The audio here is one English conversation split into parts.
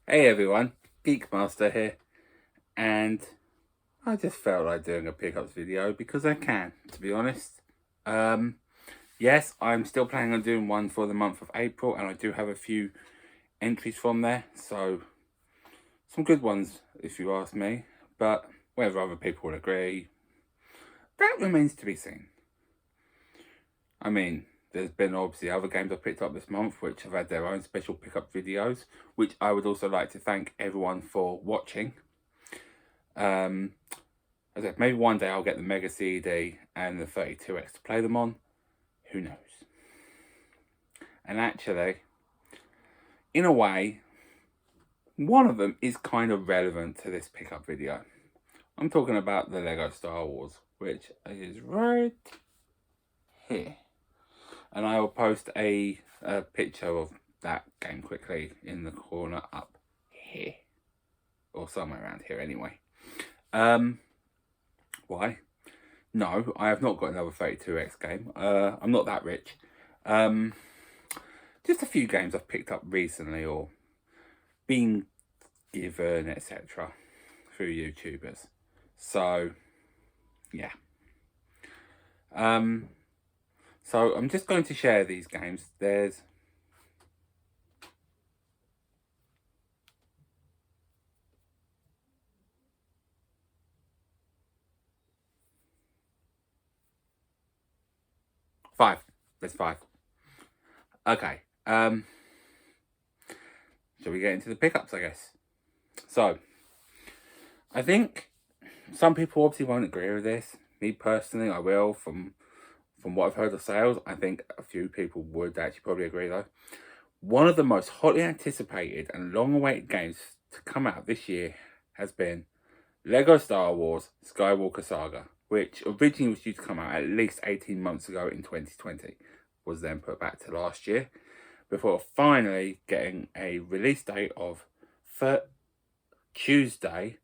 Hey everyone, Geekmaster here, and I just felt like doing a pickups video because I can, to be honest. Yes, I'm still planning on doing one for the month of April, and I do have a few entries from there, so some good ones if you ask me, but whether other people will agree, that remains to be seen. I mean, there's been obviously other games I've picked up this month which have had their own special pickup videos, which I would also like to thank everyone for watching. As I said, maybe one day I'll get the Mega CD and the 32X to play them on. Who knows? And actually, in a way, one of them is kind of relevant to this pickup video. I'm talking about the Lego Star Wars, which is right here. And I will post a picture of that game quickly in the corner up here. Or somewhere around here anyway. Why? No, I have not got another 32X game. I'm not that rich. Just a few games I've picked up recently or been given, etc. through YouTubers. So, yeah. So I'm just going to share these games. There's five. There's five. Okay. Shall we get into the pickups, I guess? So, I think some people obviously won't agree with this. Me personally, I will. From what I've heard of sales, I think a few people would actually probably agree though. One of the most hotly anticipated and long-awaited games to come out this year has been Lego Star Wars Skywalker Saga, which originally was due to come out at least 18 months ago in 2020, was then put back to last year, before finally getting a release date of Tuesday,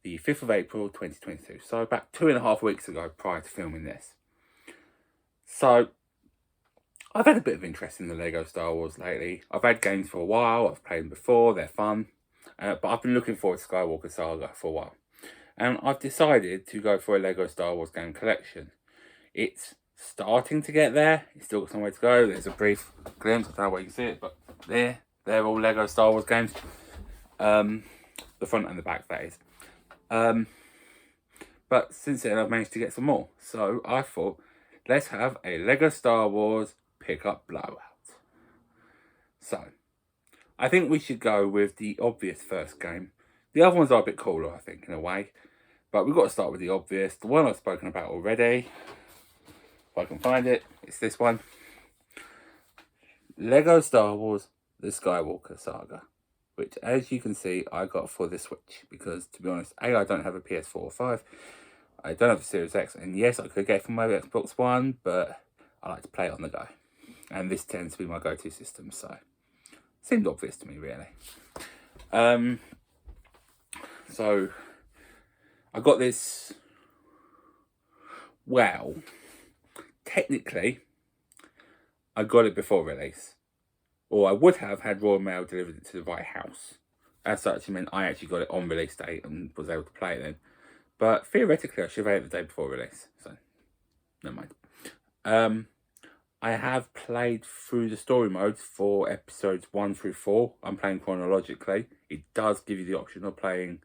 the 5th of April 2022, so about 2.5 weeks ago prior to filming this. So, I've had a bit of interest in the Lego Star Wars lately. I've had games for a while, I've played them before, they're fun, but I've been looking forward to Skywalker Saga for a while. And I've decided to go for a Lego Star Wars game collection. It's starting to get there, it's still got some way to go. There's a brief glimpse, I don't know where you can see it, but they're all Lego Star Wars games. The front and the back, that is. But since then I've managed to get some more. So I thought, let's have a Lego Star Wars pickup blowout. So, I think we should go with the obvious first game. The other ones are a bit cooler, I think, in a way. But we've got to start with the obvious. The one I've spoken about already. If I can find it, it's this one. Lego Star Wars The Skywalker Saga. Which, as you can see, I got for the Switch. Because, to be honest, A, I don't have a PS4 or 5. I don't have a Series X. And yes, I could get it from my Xbox One. But I like to play it on the go. And this tends to be my go-to system. So, seemed obvious to me, really. So, I got this, well, technically, I got it before release. Or I would have had Royal Mail delivered it to the right house. As such, it meant I actually got it on release date and was able to play it then. But theoretically, I should have had it the day before release. So, never mind. I have played through the story modes for episodes 1 through 4. I'm playing chronologically. It does give you the option of playing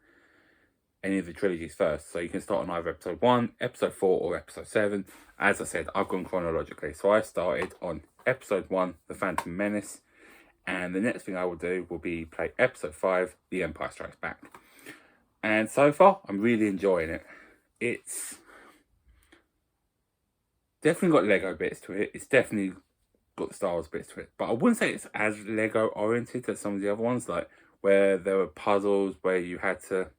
any of the trilogies first. So you can start on either episode 1, episode 4 or episode 7. As I said, I've gone chronologically. So I started on episode 1, The Phantom Menace. And the next thing I will do will be play episode 5, The Empire Strikes Back. And so far, I'm really enjoying it. It's definitely got Lego bits to it. It's definitely got the Star Wars bits to it. But I wouldn't say it's as Lego oriented as some of the other ones, like where there were puzzles where you had to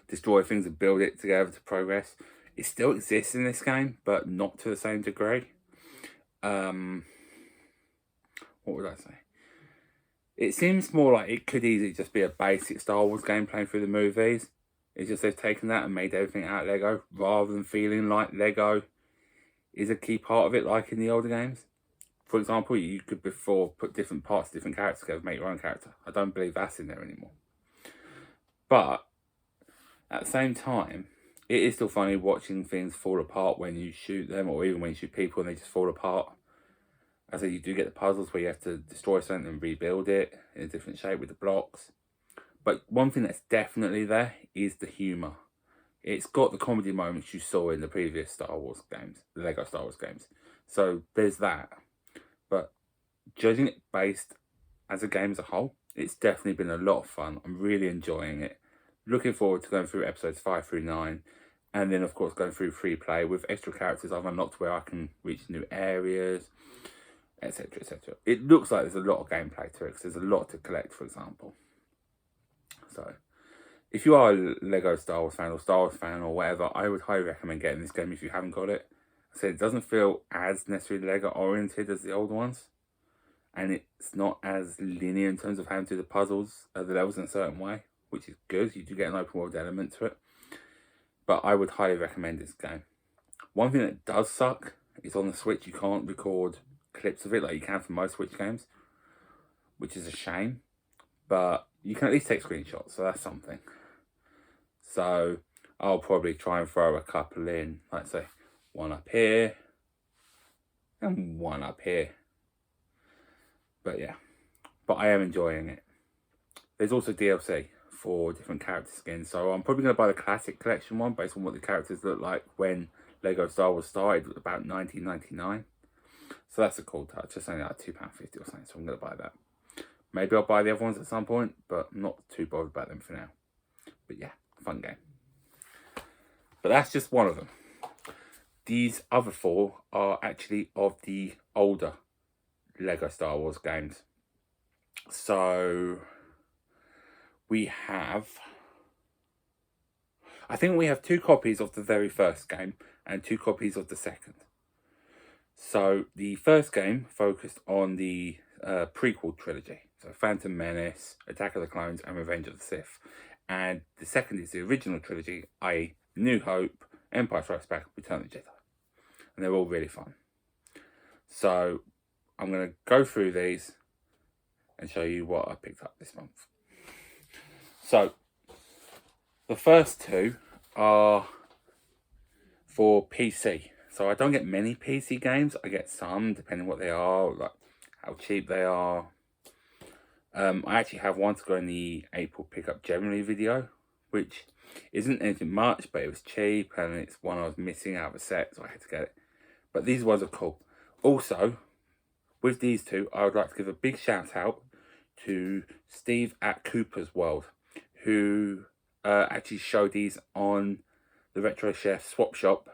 destroy things and build it together to progress. It still exists in this game, but not to the same degree. What would I say? It seems more like it could easily just be a basic Star Wars game playing through the movies. It's just they've taken that and made everything out of Lego, rather than feeling like Lego is a key part of it like in the older games. For example, you could before put different parts of different characters together, make your own character. I don't believe that's in there anymore. But at the same time, it is still funny watching things fall apart when you shoot them, or even when you shoot people and they just fall apart. As I say, you do get the puzzles where you have to destroy something and rebuild it in a different shape with the blocks. But one thing that's definitely there is the humour. It's got the comedy moments you saw in the previous Star Wars games, the Lego Star Wars games. So there's that. But judging it based as a game as a whole, it's definitely been a lot of fun. I'm really enjoying it. Looking forward to going through episodes 5 through 9. And then, of course, going through free play with extra characters I've unlocked where I can reach new areas, etc, etc. It looks like there's a lot of gameplay to it because there's a lot to collect, for example. So, if you are a Lego Star Wars fan or Star Wars fan or whatever, I would highly recommend getting this game if you haven't got it. I said it doesn't feel as necessarily Lego oriented as the old ones. And it's not as linear in terms of having to do the puzzles, the levels in a certain way, which is good. You do get an open world element to it. But I would highly recommend this game. One thing that does suck is on the Switch you can't record clips of it like you can for most Switch games, which is a shame. But you can at least take screenshots, so that's something. So I'll probably try and throw a couple in, like say one up here and one up here. But yeah, but I am enjoying it. There's also DLC for different character skins, so I'm probably going to buy the classic collection one based on what the characters look like when Lego Star Wars started about 1999. So that's a cool touch. It's only like £2.50 or something, so I'm going to buy that. Maybe I'll buy the other ones at some point, but I'm not too bothered about them for now. But yeah, fun game. But that's just one of them. These other 4 are actually of the older Lego Star Wars games. So we have, I think we have 2 copies of the very first game and 2 copies of the second. So the first game focused on the prequel trilogy. So Phantom Menace, Attack of the Clones and Revenge of the Sith. And the second is the original trilogy, i.e. New Hope, Empire Strikes Back, Return of the Jedi. And they're all really fun. So I'm going to go through these and show you what I picked up this month. So, the first 2 are for PC. So I don't get many PC games. I get some, depending what they are, like how cheap they are. I actually have one to go in the April pickup generally video, which isn't anything much, but it was cheap and it's one I was missing out of a set, so I had to get it. But these ones are cool. Also, with these 2, I would like to give a big shout out to Steve at Cooper's World, who actually showed these on the Retro Chef swap shop,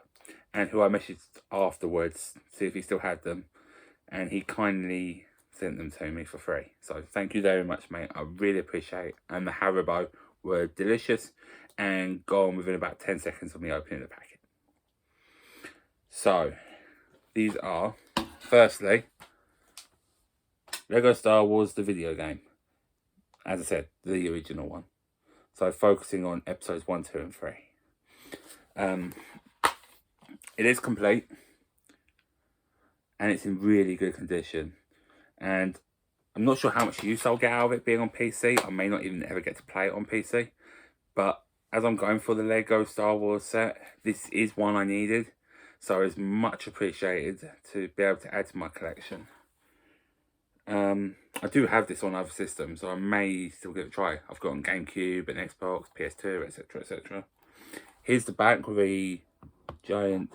and who I messaged afterwards to see if he still had them, and he kindly sent them to me for free. So thank you very much, mate. I really appreciate it. And the Haribo were delicious and gone within about 10 seconds of me opening the packet. So these are, firstly, Lego Star Wars the video game. As I said, the original one. So focusing on episodes 1, 2 and 3. It is complete. And it's in really good condition. And I'm not sure how much use I'll get out of it being on PC. I may not even ever get to play it on PC. But as I'm going for the Lego Star Wars set, this is one I needed. So it's much appreciated to be able to add to my collection. I do have this on other systems, so I may still give it a try. I've got on GameCube and Xbox, PS2, etc, etc. Here's the back with a giant,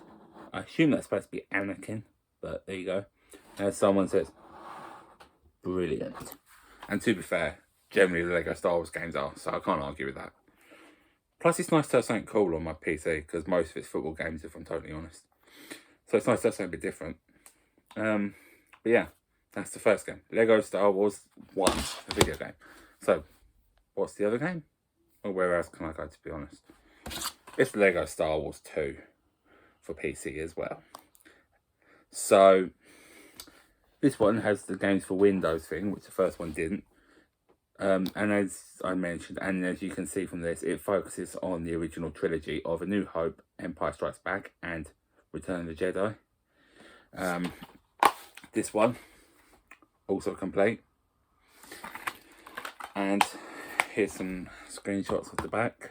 I assume that's supposed to be Anakin, but there you go. As someone says, brilliant. And to be fair, generally the Lego Star Wars games are, so I can't argue with that. Plus it's nice to have something cool on my PC, because most of it's football games, if I'm totally honest. So it's nice to have something a bit different. But yeah, that's the first game. Lego Star Wars 1, the video game. So, what's the other game? Or where else can I go, to be honest? It's Lego Star Wars 2 for PC as well. So, this one has the games for Windows thing, which the first one didn't. And as I mentioned, and as you can see from this, it focuses on the original trilogy of A New Hope, Empire Strikes Back, and Return of the Jedi. This one also complete. And here's some screenshots of the back,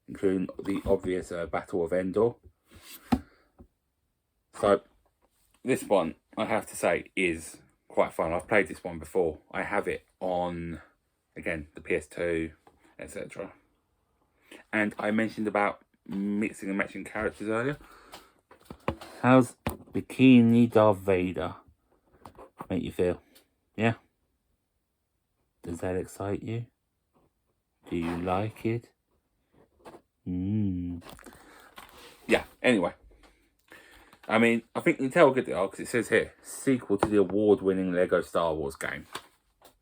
including the obvious Battle of Endor. So this one, I have to say, is quite fun. I've played this one before. I have it on, again, the PS2, etc. And I mentioned about mixing and matching characters earlier. How's Bikini Darth Vader make you feel? Yeah? Does that excite you? Do you like it? Yeah, anyway. I mean, I think you can tell how good they are because it says here, sequel to the award-winning Lego Star Wars game.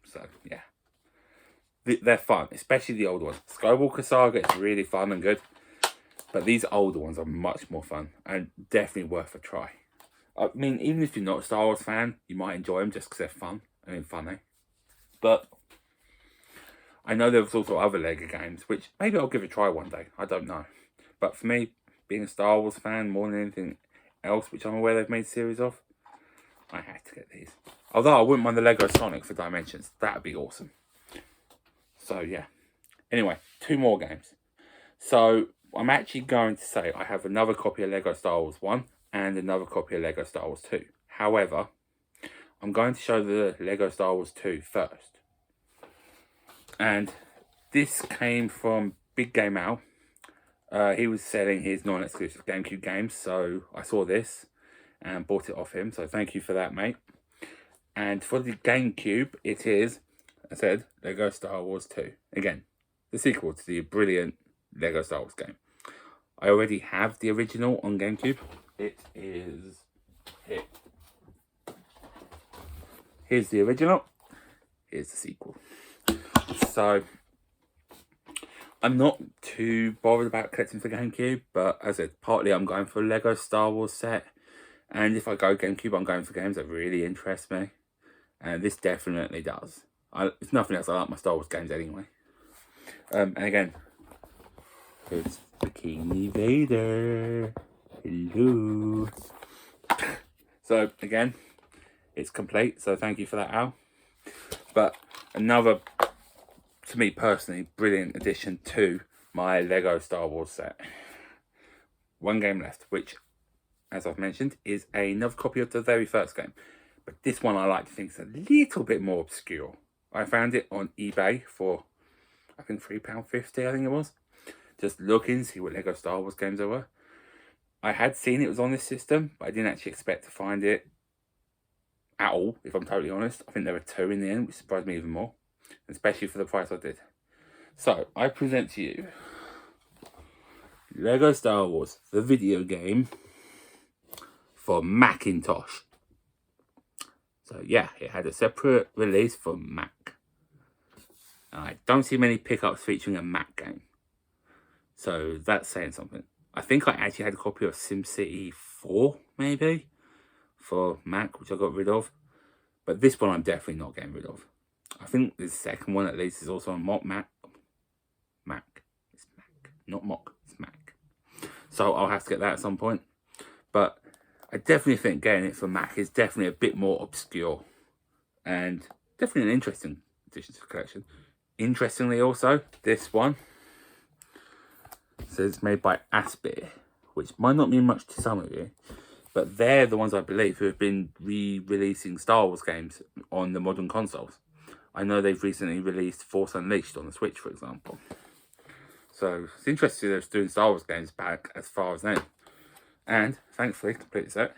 So, yeah. They're fun, especially the older ones. Skywalker Saga is really fun and good. But these older ones are much more fun and definitely worth a try. I mean, even if you're not a Star Wars fan, you might enjoy them just because they're fun and funny. But I know there was also other Lego games, which maybe I'll give a try one day. I don't know. But for me, being a Star Wars fan more than anything else, which I'm aware they've made a series of, I had to get these. Although I wouldn't mind the Lego Sonic for Dimensions. That'd be awesome. So, yeah. Anyway, 2 more games. So, I'm actually going to say I have another copy of Lego Star Wars 1 and another copy of Lego Star Wars 2. However, I'm going to show the Lego Star Wars 2 first. And this came from Big Game Al. He was selling his non-exclusive GameCube games, so I saw this and bought it off him. So thank you for that, mate. And for the GameCube, it is, I said, Lego Star Wars 2. Again, the sequel to the brilliant Lego Star Wars game. I already have the original on GameCube. It is here. Here's the original. Here's the sequel. So, I'm not too bothered about collecting for GameCube, but as I said, partly I'm going for a Lego Star Wars set. And if I go GameCube, I'm going for games that really interest me. And this definitely does. If nothing else, I like my Star Wars games anyway. And again, it's Bikini Vader. Hello. So, again, it's complete. So, thank you for that, Al. But another, to me personally, brilliant addition to my Lego Star Wars set. 1 game left, which, as I've mentioned, is another copy of the very first game. But this one I like to think is a little bit more obscure. I found it on eBay for, I think, £3.50, I think it was. Just looking, see what Lego Star Wars games there were. I had seen it was on this system, but I didn't actually expect to find it at all, if I'm totally honest. I think there were 2 in the end, which surprised me even more. Especially for the price I did. So, I present to you Lego Star Wars, the video game for Macintosh. So, yeah, it had a separate release for Mac. I don't see many pickups featuring a Mac game. So, that's saying something. I think I actually had a copy of SimCity 4, maybe, for Mac, which I got rid of. But this one I'm definitely not getting rid of. I think the second one, at least, is also on Mac. It's Mac. Not Mock, it's Mac. So I'll have to get that at some point. But I definitely think getting it for Mac is definitely a bit more obscure. And definitely an interesting addition to the collection. Interestingly also, this one says it's made by Aspyr, which might not mean much to some of you. But they're the ones, I believe, who have been re-releasing Star Wars games on the modern consoles. I know they've recently released Force Unleashed on the Switch, for example. So, it's interesting they're doing Star Wars games back as far as then. And, thankfully, complete set,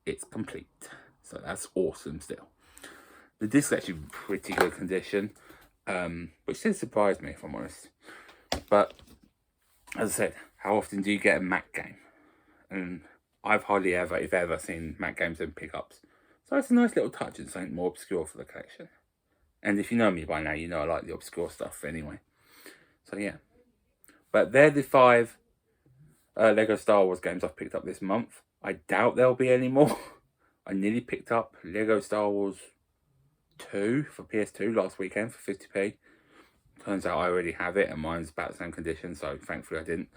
it's complete. So, that's awesome still. The disc's actually in pretty good condition, which did surprise me, if I'm honest. But, as I said, how often do you get a Mac game? And I've hardly ever, if ever, seen Mac games in pickups. So, it's a nice little touch and something more obscure for the collection. And if you know me by now, you know I like the obscure stuff anyway. So, yeah. But they're the 5 Lego Star Wars games I've picked up this month. I doubt there'll be any more. I nearly picked up Lego Star Wars 2 for PS2 last weekend for 50p. Turns out I already have it and mine's about the same condition, so thankfully I didn't.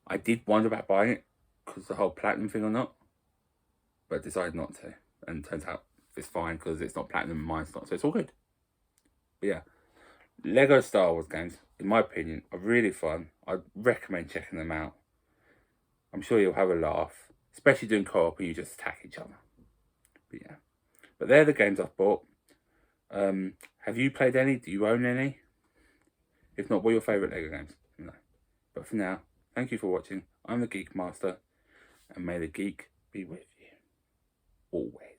I did wonder about buying it because the whole platinum thing or not, but decided not to. And turns out it's fine because it's not platinum and mine's not, so it's all good. But yeah, Lego Star Wars games, in my opinion, are really fun. I'd recommend checking them out. I'm sure you'll have a laugh, especially doing co-op and you just attack each other. But yeah, but they're the games I've bought. Have you played any? Do you own any? If not, what are your favourite Lego games? No. But for now, thank you for watching. I'm the Geek Master, and may the geek be with you always.